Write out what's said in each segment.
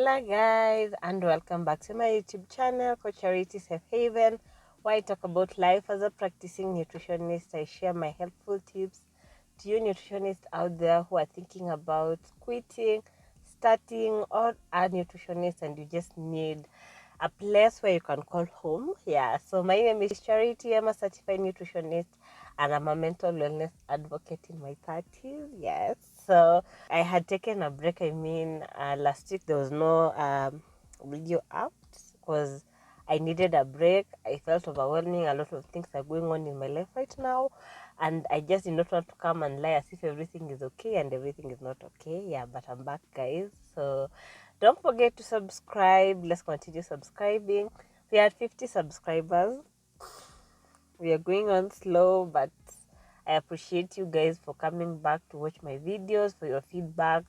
Hello guys, and welcome back to my YouTube channel called Charity Safe Haven, where I talk about life as a practicing nutritionist. I share my helpful tips to you nutritionists out there who are thinking about quitting, starting, or are nutritionists and you just need a place where you can call home. Yeah, so my name is Charity. I'm a certified nutritionist and I'm a mental wellness advocate in my 30s. Yes, so I had taken a break. Last week there was no video out because I needed a break. I felt overwhelming. A lot of things are going on in my life right now, and I just did not want to come and lie as if everything is okay and everything is not okay. Yeah, but I'm back, guys. So don't forget to subscribe. Let's continue subscribing. We are 50 subscribers. We are going on slow, but I appreciate you guys for coming back to watch my videos, for your feedback.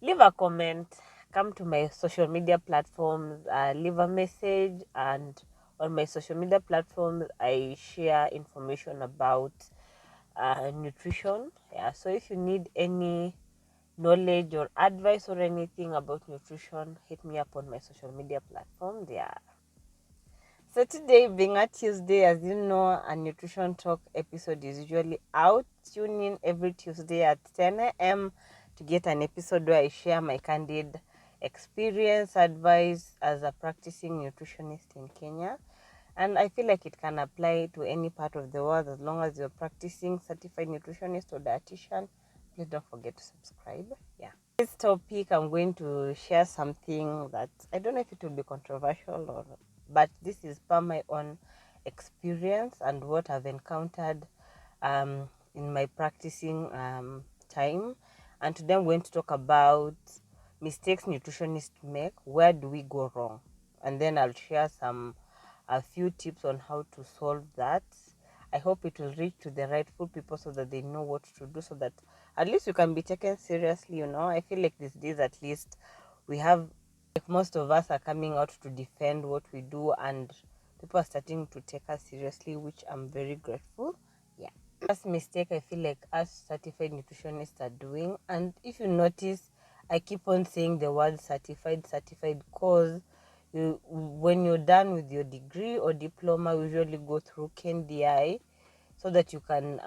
Leave a comment, come to my social media platforms, leave a message, and on my social media platforms I share information about nutrition. Yeah, so if you need any knowledge or advice or anything about nutrition, hit me up on my social media platforms. Yeah. So today being a Tuesday, as you know, a nutrition talk episode is usually out. Tune in every Tuesday at 10 a.m. to get an episode where I share my candid experience, advice as a practicing nutritionist in Kenya. And I feel like it can apply to any part of the world as long as you're practicing certified nutritionist or dietitian. Please don't forget to subscribe. Yeah. This topic, I'm going to share something that I don't know if it will be controversial or, but this is per my own experience and what I've encountered in my practicing time. And today I'm going to talk about mistakes nutritionists make. Where do we go wrong? And then I'll share a few tips on how to solve that. I hope it will reach to the rightful people so that they know what to do, so that at least you can be taken seriously. I feel like these days at least we have, like, most of us are coming out to defend what we do, and people are starting to take us seriously, which I'm very grateful. Yeah. First mistake I feel like us certified nutritionists are doing, and if you notice, I keep on saying the word certified because when you're done with your degree or diploma, you usually go through KNDI so that you can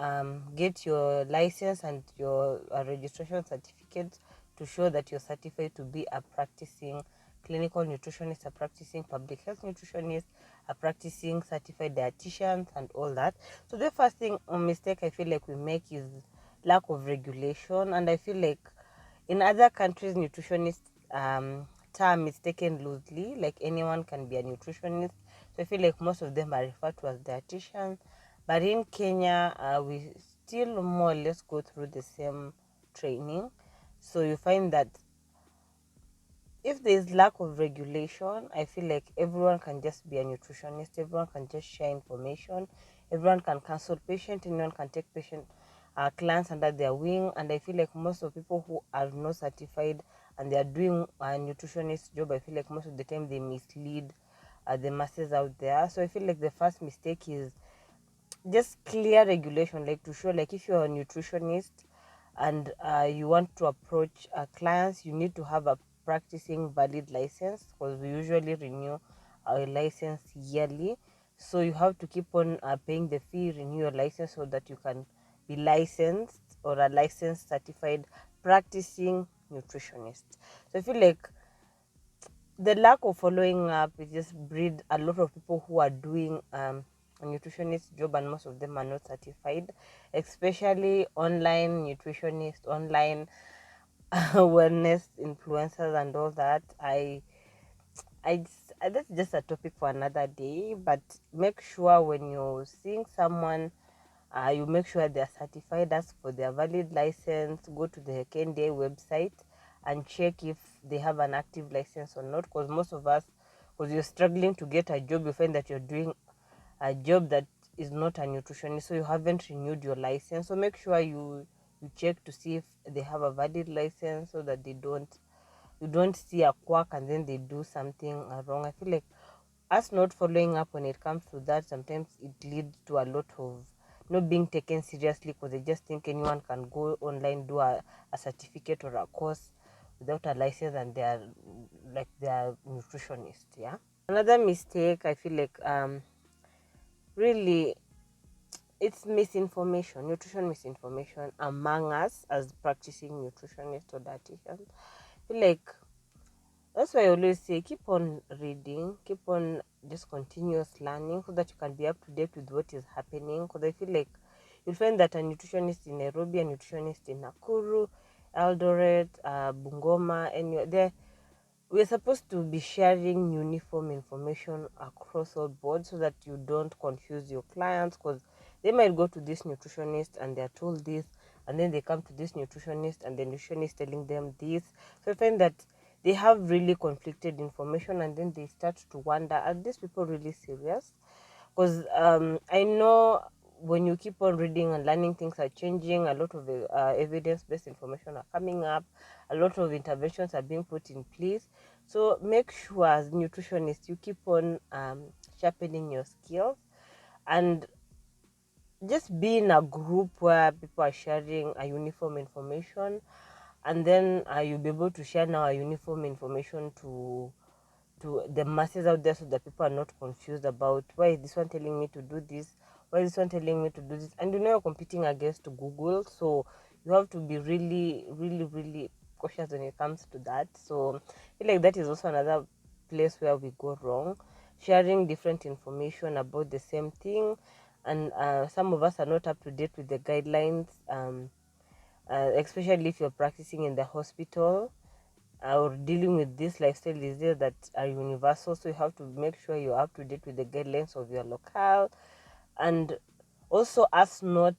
get your license and your registration certificate to show that you're certified to be a practicing clinical nutritionist, a practicing public health nutritionist, a practicing certified dietitian, and all that. So the first thing mistake I feel like we make is lack of regulation, and I feel like in other countries nutritionist term is taken loosely, like anyone can be a nutritionist. So I feel like most of them are referred to as dietitians, but in Kenya we still more or less go through the same training. So you find that if there is lack of regulation, I feel like everyone can just be a nutritionist, everyone can just share information, everyone can counsel patient, anyone can take patient clients under their wing. And I feel like most of people who are not certified and they are doing a nutritionist job, I feel like most of the time they mislead the masses out there. So I feel like the first mistake is just clear regulation, like to show, like if you're a nutritionist and you want to approach clients, you need to have a practicing valid license, because we usually renew our license yearly. So you have to keep on paying the fee, renew your license, so that you can be licensed or a licensed certified practicing nutritionist. So I feel like the lack of following up is just breed a lot of people who are doing a nutritionist job, and most of them are not certified, especially online nutritionists, online wellness influencers and all that. That's just a topic for another day, but make sure when you're seeing someone, you make sure they're certified. As for their valid license, go to the KNDA website and check if they have an active license or not, because most of us, because you're struggling to get a job, you find that you're doing a job that is not a nutritionist, so you haven't renewed your license. So make sure you check to see if they have a valid license, so that you don't see a quack and then they do something wrong. I feel like us not following up when it comes to that, sometimes it leads to a lot of not being taken seriously, because they just think anyone can go online, do a certificate or a course without a license and they are nutritionists. Yeah. Another mistake I feel like really it's misinformation, nutrition misinformation among us as practicing nutritionists or dietitians. I feel like that's why I always say keep on reading, keep on just continuous learning so that you can be up to date with what is happening. Because I feel like you'll find that a nutritionist in Nairobi, a nutritionist in Nakuru, Eldoret, Bungoma, and we're supposed to be sharing uniform information across all boards so that you don't confuse your clients, because they might go to this nutritionist and they're told this, and then they come to this nutritionist and the nutritionist telling them this. So I find that they have really conflicted information, and then they start to wonder, are these people really serious? Because I know when you keep on reading and learning, things are changing. A lot of evidence-based information are coming up. A lot of interventions are being put in place. So make sure as nutritionists you keep on sharpening your skills, and just be in a group where people are sharing a uniform information, and then you'll be able to share now a uniform information to the masses out there so that people are not confused about why is this one telling me to do this, why is this one telling me to do this. And you're competing against Google, so you have to be really really really cautious when it comes to that. So I feel like that is also another place where we go wrong, sharing different information about the same thing. And some of us are not up to date with the guidelines, especially if you're practicing in the hospital or dealing with these lifestyle diseases that are universal. So you have to make sure you're up to date with the guidelines of your locale. And also us not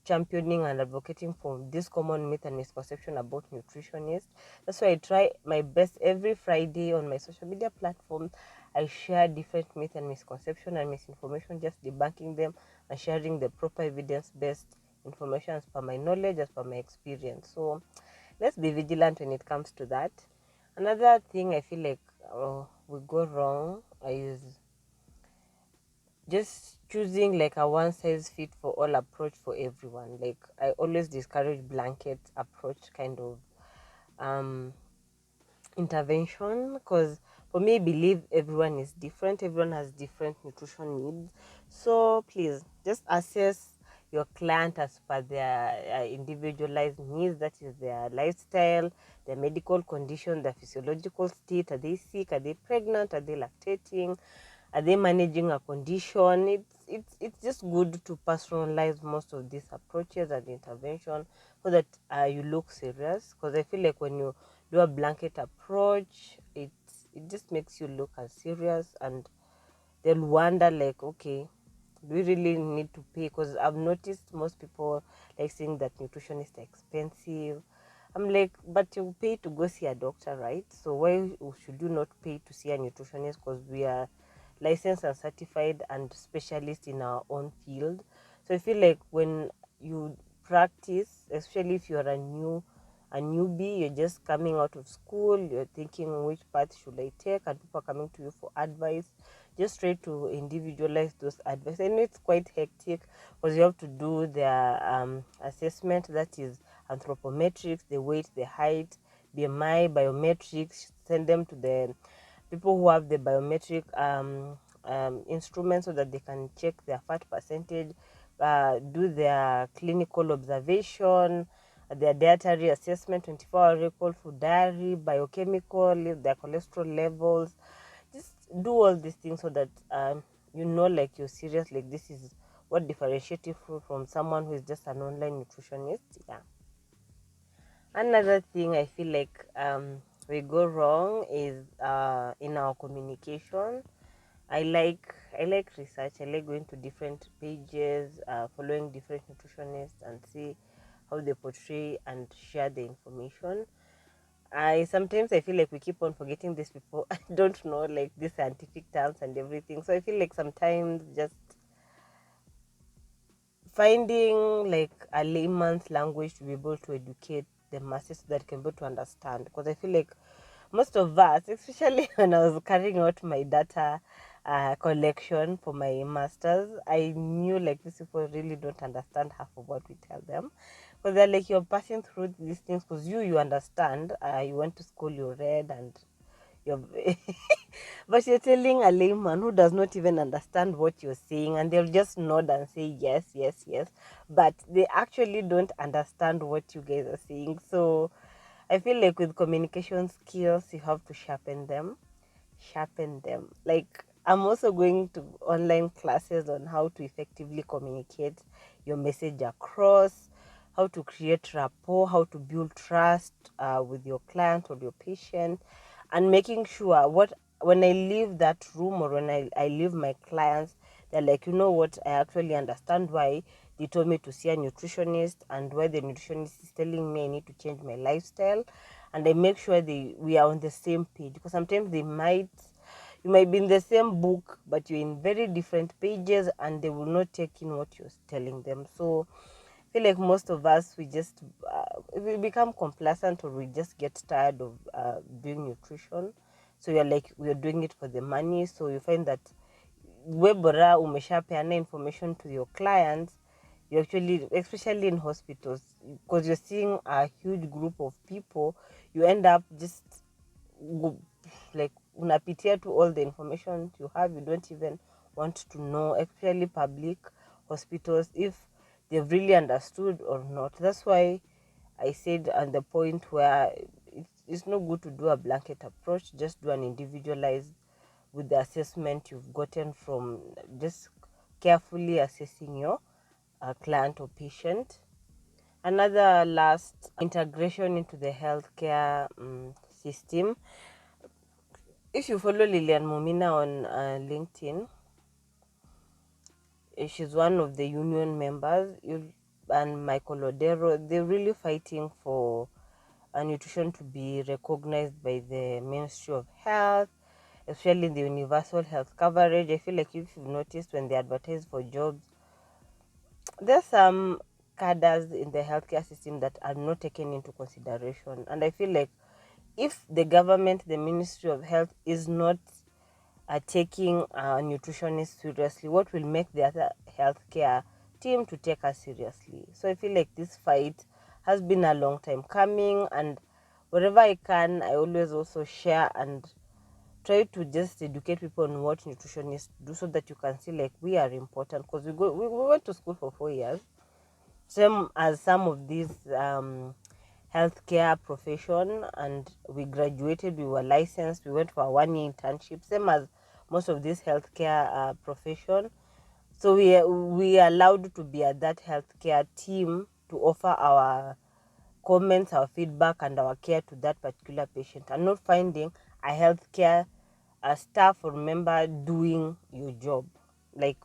championing and advocating for this common myth and misconception about nutritionists. That's why I try my best every Friday on my social media platform. I share different myths and misconception and misinformation, just debunking them and sharing the proper evidence-based information as per my knowledge, as per my experience. So let's be vigilant when it comes to that. Another thing I feel like we go wrong is just choosing like a one size fit for all approach for everyone. Like I always discourage blanket approach kind of um intervention, because for me I believe everyone is different, everyone has different nutrition needs. So please just assess your client as per their individualized needs, that is their lifestyle, their medical condition, their physiological state. Are they sick, are they pregnant, are they lactating, are they managing a condition? It's just good to personalize most of these approaches and intervention so that you look serious. Because I feel like when you do a blanket approach, it just makes you look as serious, and they'll wonder like, okay, do we really need to pay? Because I've noticed most people like saying that nutrition is expensive. I'm like, but you pay to go see a doctor, right? So why should you not pay to see a nutritionist? Because we are licensed and certified and specialists in our own field. So I feel like when you practice, especially if you're a newbie, you're just coming out of school, you're thinking which path should I take, and people are coming to you for advice. Just try to individualize those advice. I know it's quite hectic because you have to do their assessment, that is anthropometrics, the weight, the height, BMI, biometrics, send them to the people who have the biometric instruments so that they can check their fat percentage, do their clinical observation, their dietary assessment, 24-hour record food diary, biochemical, their cholesterol levels. Just do all these things so that you know, like you're serious, like this is what differentiates you from someone who is just an online nutritionist. Yeah. Another thing I feel like we go wrong is in our communication. I like research. I like going to different pages, following different nutritionists, and see how they portray and share the information. I feel like we keep on forgetting these people. I don't know like these scientific terms and everything. So I feel like sometimes just finding like a layman's language to be able to educate the masses so that can be able to understand. Because I feel like most of us, especially when I was carrying out my data collection for my masters. I knew like these people really don't understand half of what we tell them, because they're like, you're passing through these things because you understand, you went to school, you read, and you're but you're telling a layman who does not even understand what you're saying, and they'll just nod and say yes, yes, yes, but they actually don't understand what you guys are saying. So I feel like with communication skills, you have to sharpen them. Like, I'm also going to online classes on how to effectively communicate your message across, how to create rapport, how to build trust with your client or your patient, and making sure what when I leave that room, or when I leave my clients, they're like, you know what, I actually understand why they told me to see a nutritionist, and why the nutritionist is telling me I need to change my lifestyle. And I make sure we are on the same page, because sometimes you might be in the same book, but you're in very different pages, and they will not take in what you're telling them. So I feel like most of us, we become complacent, or we just get tired of doing nutrition. So we're doing it for the money. So you find that we bora umeshapeana information to your clients, you actually, especially in hospitals, because you're seeing a huge group of people, you end up just like unapitia to all the information you have. You don't even want to know, especially public hospitals, if they've really understood or not. That's why I said at the point where it's not good to do a blanket approach. Just do an individualized with the assessment you've gotten from just carefully assessing your client or patient. Another last, integration into the healthcare system. If you follow Lilian Momina on LinkedIn, she's one of the union members. And Michael Odero, they're really fighting for nutrition to be recognized by the Ministry of Health, especially the universal health coverage. I feel like if you've noticed, when they advertise for jobs, there's some cadres in the healthcare system that are not taken into consideration. And I feel like if the government, the Ministry of Health, is not taking nutritionists seriously, what will make the other healthcare team to take us seriously? So I feel like this fight has been a long time coming, and wherever I can, I always also share and try to just educate people on what nutritionists do, so that you can see like we are important, because we went to school for 4 years, same as some of these healthcare profession, and we graduated, we were licensed, we went for a 1 year internship, same as most of this healthcare profession. So we are allowed to be at that healthcare team to offer our comments, our feedback, and our care to that particular patient, and not finding a healthcare staff or member doing your job. Like,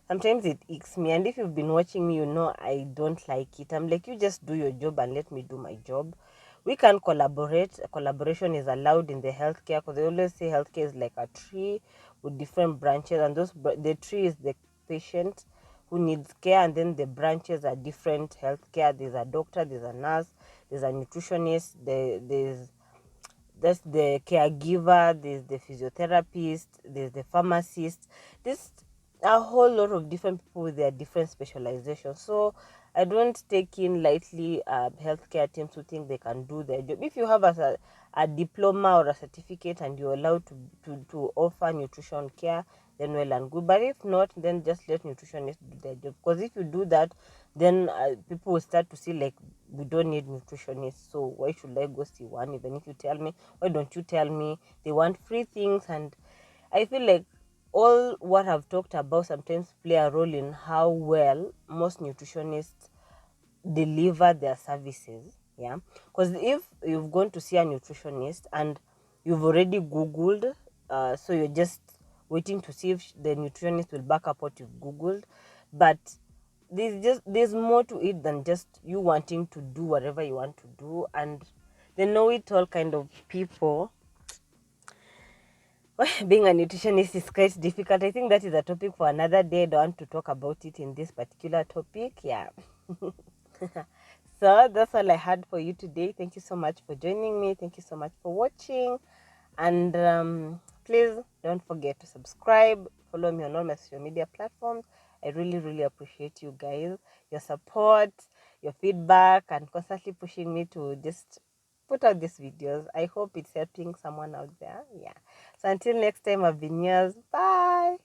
sometimes it icks me, and if you've been watching me, you know I don't like it. I'm like, you just do your job and let me do my job. We can collaborate. Collaboration is allowed in the healthcare, because they always say healthcare is like a tree with different branches, and the tree is the patient who needs care, and then the branches are different healthcare. There's a doctor, there's a nurse, there's a nutritionist, there's the caregiver, there's the physiotherapist, there's the pharmacist. There's a whole lot of different people with their different specializations. So I don't take in lightly healthcare teams who think they can do their job. If you have a diploma or a certificate, and you're allowed to offer nutrition care, then well and good. But if not, then just let nutritionists do their job. Because if you do that, then people will start to see like, we don't need nutritionists, so why should I go see one? Even if you tell me, why don't you tell me? They want free things. And I feel like all what I've talked about sometimes play a role in how well most nutritionists deliver their services. Yeah, because if you've gone to see a nutritionist and you've already googled, so you're just waiting to see if the nutritionist will back up what you've googled. But there's more to it than just you wanting to do whatever you want to do. And the know-it-all kind of people, being a nutritionist is quite difficult. I think that is a topic for another day. I don't want to talk about it in this particular topic. Yeah. So that's all I had for you today. Thank you so much for joining me. Thank you so much for watching. And Please don't forget to subscribe, follow me on all my social media platforms. I really, really appreciate you guys, your support, your feedback, and constantly pushing me to just put out these videos. I hope it's helping someone out there. Yeah. So until next time, I've been yours. Bye.